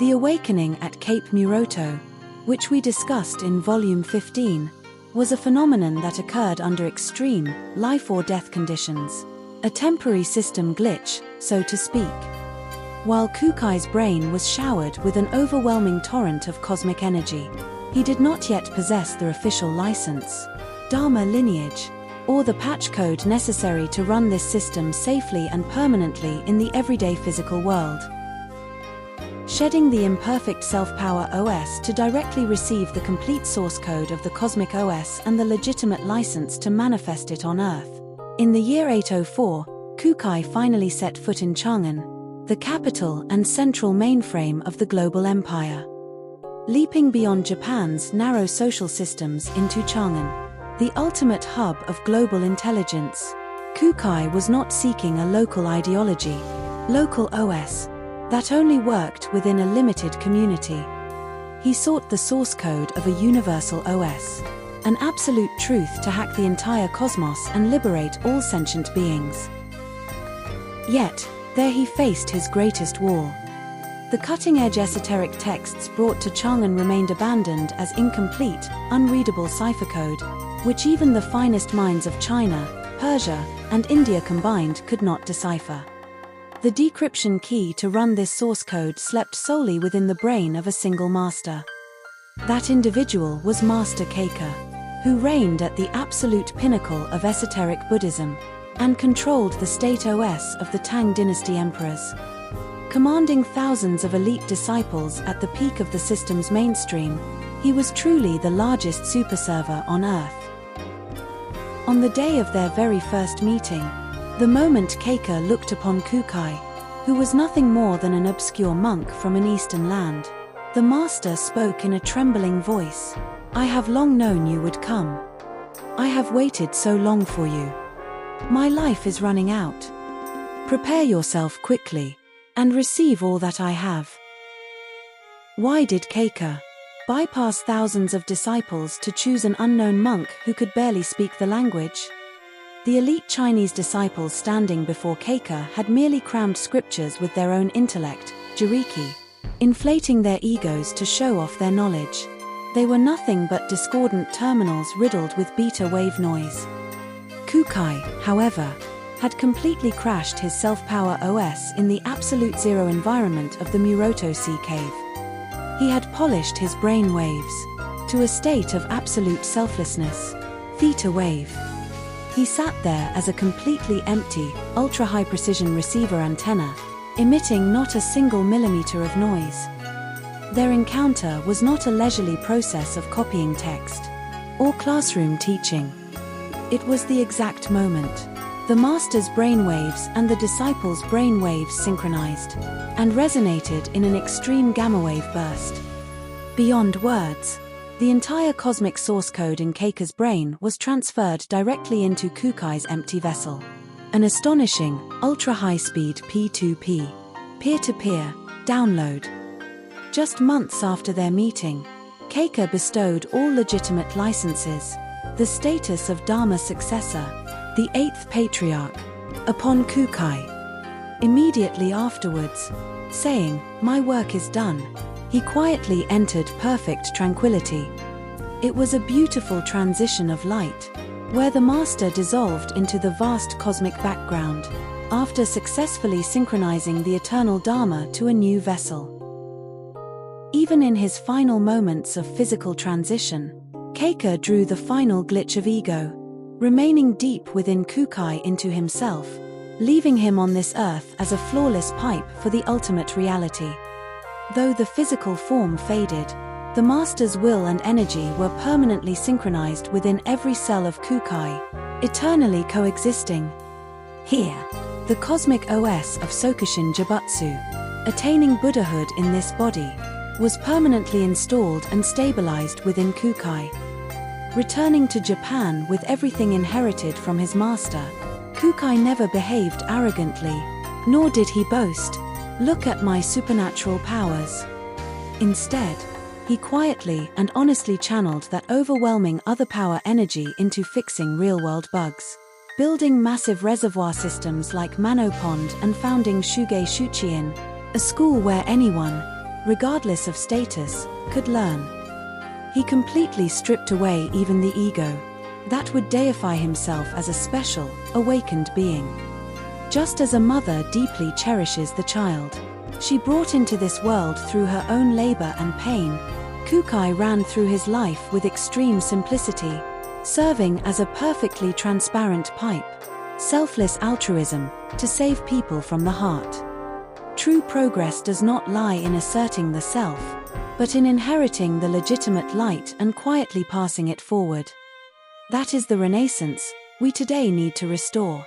The awakening at Cape Muroto, which we discussed in Volume 15, was a phenomenon that occurred under extreme, life-or-death conditions, a temporary system glitch, so to speak. While Kūkai's brain was showered with an overwhelming torrent of cosmic energy, he did not yet possess the official license, Dharma lineage, or the patch code necessary to run this system safely and permanently in the everyday physical world. Shedding the imperfect self-power OS to directly receive the complete source code of the cosmic OS and the legitimate license to manifest it on Earth. In the year 804, Kūkai finally set foot in Chang'an, the capital and central mainframe of the global empire. Leaping beyond Japan's narrow social systems into Chang'an, the ultimate hub of global intelligence, Kūkai was not seeking a local ideology, local OS, that only worked within a limited community. He sought the source code of a universal OS, an absolute truth to hack the entire cosmos and liberate all sentient beings. Yet, there he faced his greatest wall. The cutting-edge esoteric texts brought to Chang'an remained abandoned as incomplete, unreadable cipher code, which even the finest minds of China, Persia, and India combined could not decipher. The decryption key to run this source code slept solely within the brain of a single master. That individual was Master Keika, who reigned at the absolute pinnacle of esoteric Buddhism, and controlled the state OS of the Tang dynasty emperors. Commanding thousands of elite disciples at the peak of the system's mainstream, he was truly the largest superserver on Earth. On the day of their very first meeting, the moment Keika looked upon Kūkai, who was nothing more than an obscure monk from an eastern land, the master spoke in a trembling voice. "I have long known you would come. I have waited so long for you. My life is running out. Prepare yourself quickly, and receive all that I have." Why did Keika bypass thousands of disciples to choose an unknown monk who could barely speak the language? The elite Chinese disciples standing before Keika had merely crammed scriptures with their own intellect, jiriki, inflating their egos to show off their knowledge. They were nothing but discordant terminals riddled with beta wave noise. Kūkai, however, had completely crashed his self-power OS in the absolute zero environment of the Muroto Sea Cave. He had polished his brain waves to a state of absolute selflessness, theta wave. He sat there as a completely empty, ultra-high precision receiver antenna, emitting not a single millimeter of noise. Their encounter was not a leisurely process of copying text or classroom teaching. It was the exact moment. The master's brainwaves and the disciple's brainwaves synchronized and resonated in an extreme gamma-wave burst. Beyond words, the entire cosmic source code in Keika's brain was transferred directly into Kūkai's empty vessel. An astonishing, ultra-high-speed P2P, peer-to-peer, download. Just months after their meeting, Keika bestowed all legitimate licenses, the status of Dharma successor, the 8th patriarch, upon Kūkai. Immediately afterwards, saying, "My work is done," he quietly entered perfect tranquility. It was a beautiful transition of light, where the master dissolved into the vast cosmic background, after successfully synchronizing the eternal Dharma to a new vessel. Even in his final moments of physical transition, Keika drew the final glitch of ego, remaining deep within Kūkai into himself, leaving him on this earth as a flawless pipe for the ultimate reality. Though the physical form faded, the master's will and energy were permanently synchronized within every cell of Kūkai, eternally coexisting. Here, the cosmic OS of Sokushin Jibutsu, attaining Buddhahood in this body, was permanently installed and stabilized within Kūkai. Returning to Japan with everything inherited from his master, Kūkai never behaved arrogantly, nor did he boast, "Look at my supernatural powers." Instead, he quietly and honestly channeled that overwhelming other power energy into fixing real-world bugs, building massive reservoir systems like Mano Pond and founding Shugei Shuchiin, a school where anyone, regardless of status, could learn. He completely stripped away even the ego. That would deify himself as a special, awakened being. Just as a mother deeply cherishes the child she brought into this world through her own labor and pain, Kūkai ran through his life with extreme simplicity, serving as a perfectly transparent pipe. Selfless altruism, to save people from the heart. True progress does not lie in asserting the self, but in inheriting the legitimate light and quietly passing it forward. That is the renaissance we today need to restore.